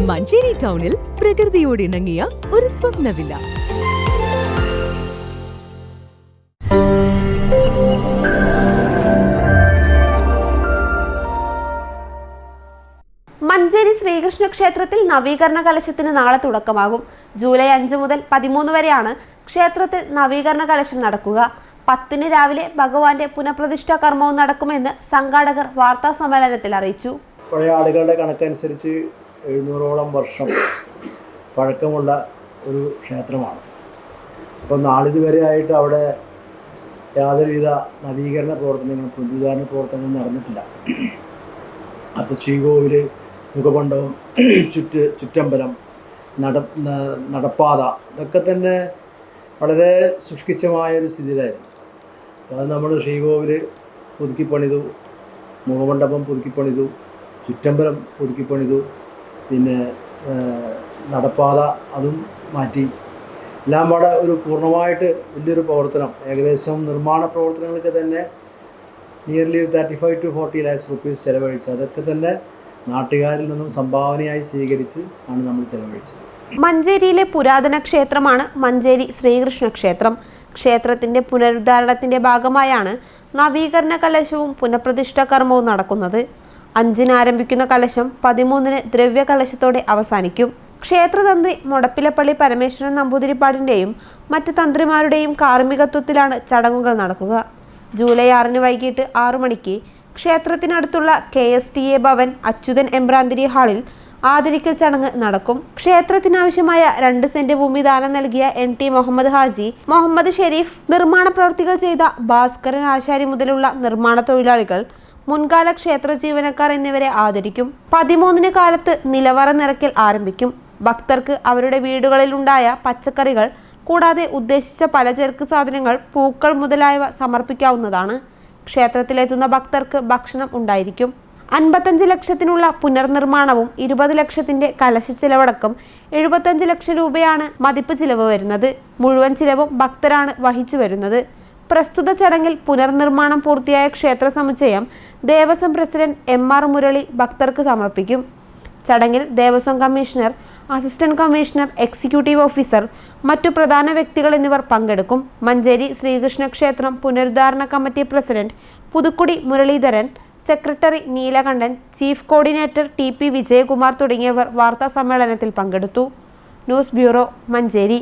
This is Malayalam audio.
മഞ്ചേരി ടൗണിൽ പ്രകൃതിയോട് ഇണങ്ങിയ ഒരു സ്വപ്ന വില്ല. മഞ്ചേരി ശ്രീകൃഷ്ണ ക്ഷേത്രത്തിൽ നവീകരണ കലശത്തിന് നാളെ തുടക്കമാകും. ജൂലൈ 5 മുതൽ 13 വരെയാണ് ക്ഷേത്രത്തിൽ നവീകരണ കലശം നടക്കുക. 10 രാവിലെ ഭഗവാന്റെ പുനഃപ്രതിഷ്ഠാ കർമ്മവും നടക്കുമെന്ന് സംഘാടകർ വാർത്താ സമ്മേളനത്തിൽ അറിയിച്ചു. പഴയ ആളുകളുടെ കണക്കനുസരിച്ച് 700ഓളം വർഷം പഴക്കമുള്ള ഒരു ക്ഷേത്രമാണ്. അപ്പോൾ നാളിതുവരെയായിട്ട് അവിടെ യാതൊരുവിധ നവീകരണ പ്രവർത്തനങ്ങളും പുനരുദ്ധാരണ പ്രവർത്തനങ്ങളും നടന്നിട്ടില്ല. അപ്പോൾ ശ്രീകോവിൽ, മുഖമണ്ഡപം, ചുറ്റമ്പലം, നടപ്പാത ഇതൊക്കെ തന്നെ വളരെ ശുഷ്കിച്ചമായൊരു സ്ഥിതിയിലായിരുന്നു. അപ്പോൾ അത് നമ്മൾ ശ്രീകോവിൽ പുതുക്കിപ്പണിതു, മുഖമണ്ഡപം പുതുക്കിപ്പണിതു, ചുറ്റമ്പലം പുതുക്കിപ്പണിതു, പിന്നെ നടപ്പാത അതും മാറ്റി. എല്ലാം പാടെ ഒരു പൂർണ്ണമായിട്ട് വലിയൊരു പ്രവർത്തനം, ഏകദേശം നിർമ്മാണ പ്രവർത്തനങ്ങൾക്ക് തന്നെ നിയർലി 35 to 40 lakhs rupees ചെലവഴിച്ചു. അതൊക്കെ തന്നെ നാട്ടുകാരിൽ നിന്നും സംഭാവനയായി സ്വീകരിച്ച് ആണ് നമ്മൾ ചെലവഴിച്ചത്. മഞ്ചേരിയിലെ പുരാതന ക്ഷേത്രമാണ് മഞ്ചേരി ശ്രീകൃഷ്ണ ക്ഷേത്രം. ക്ഷേത്രത്തിന്റെ പുനരുദ്ധാരണത്തിന്റെ ഭാഗമായാണ് നവീകരണ കലശവും പുനഃപ്രതിഷ്ഠാ കർമ്മവും നടക്കുന്നത്. 5-ന് ആരംഭിക്കുന്ന കലശം 13-ന് ദ്രവ്യ കലശത്തോടെ അവസാനിക്കും. ക്ഷേത്രതന്ത്രി മൊടപ്പിലപ്പള്ളി പരമേശ്വരൻ നമ്പൂതിരിപ്പാടിന്റെയും മറ്റ് തന്ത്രിമാരുടെയും കാർമ്മികത്വത്തിലാണ് ചടങ്ങുകൾ നടക്കുക. ജൂലൈ 6-ന് വൈകിട്ട് 6 മണിക്ക് ക്ഷേത്രത്തിനടുത്തുള്ള KSTA ഭവൻ അച്യുതൻ എമ്പ്രാന്തിരി ഹാളിൽ ആദരിക്കൽ ചടങ്ങ് നടക്കും. ക്ഷേത്രത്തിനാവശ്യമായ 2 സെന്റ് ഭൂമി ദാനം നൽകിയ NT മുഹമ്മദ് ഹാജി, മുഹമ്മദ് ഷെരീഫ്, നിർമ്മാണ പ്രവൃത്തികൾ ചെയ്ത ഭാസ്കരൻ ആശാരി മുതലുള്ള നിർമ്മാണ തൊഴിലാളികൾ, മുൻകാല ക്ഷേത്ര ജീവനക്കാർ എന്നിവരെ ആദരിക്കും. 13-ന് കാലത്ത് നിലവറ നിറയ്ക്കൽ ആരംഭിക്കും. ഭക്തർക്ക് അവരുടെ വീടുകളിൽ ഉണ്ടായ പച്ചക്കറികൾ കൂടാതെ ഉദ്ദേശിച്ച പലചരക്ക് സാധനങ്ങൾ, പൂക്കൾ മുതലായവ സമർപ്പിക്കാവുന്നതാണ്. ക്ഷേത്രത്തിലെത്തുന്ന ഭക്തർക്ക് ഭക്ഷണം ഉണ്ടായിരിക്കും. 55 ലക്ഷത്തിനുള്ള പുനർനിർമ്മാണവും 20 ലക്ഷത്തിന്റെ കലശ ചിലവടക്കം 75 ലക്ഷം രൂപയാണ് മതിപ്പ് ചിലവ് വരുന്നത്. മുഴുവൻ ചിലവും ഭക്തരാണ് വഹിച്ചു വരുന്നത്. പ്രസ്തുത ചടങ്ങിൽ പുനർനിർമ്മാണം പൂർത്തിയായ ക്ഷേത്ര സമുച്ചയം ദേവസ്വം പ്രസിഡന്റ് MR മുരളി ഭക്തർക്ക് സമർപ്പിക്കും. ചടങ്ങിൽ Devaswom commissioner, assistant commissioner, executive officer, മറ്റു പ്രധാന വ്യക്തികൾ എന്നിവർ പങ്കെടുക്കും. മഞ്ചേരി ശ്രീകൃഷ്ണ ക്ഷേത്രം പുനരുദ്ധാരണ committee president Puthukkudi Muraleedharan, secretary Neelakandan, chief coordinator TP Vijayakumar തുടങ്ങിയവർ വാർത്താ സമ്മേളനത്തിൽ പങ്കെടുത്തു. News bureau, Manjeri.